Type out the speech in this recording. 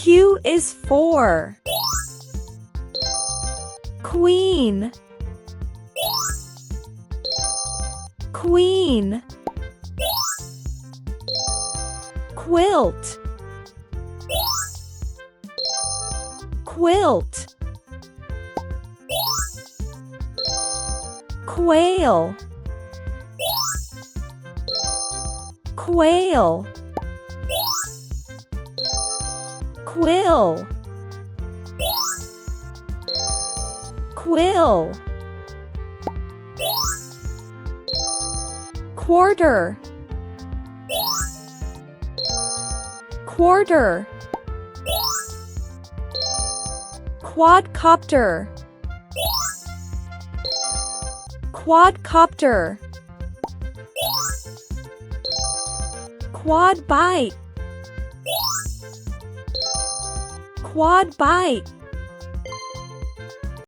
Q is for Queen. Queen. Quilt. Quilt. Quail. Quail. Quill. Quill. Quarter. Quarter. Quadcopter. Quadcopter. Quad bite. Quad bite.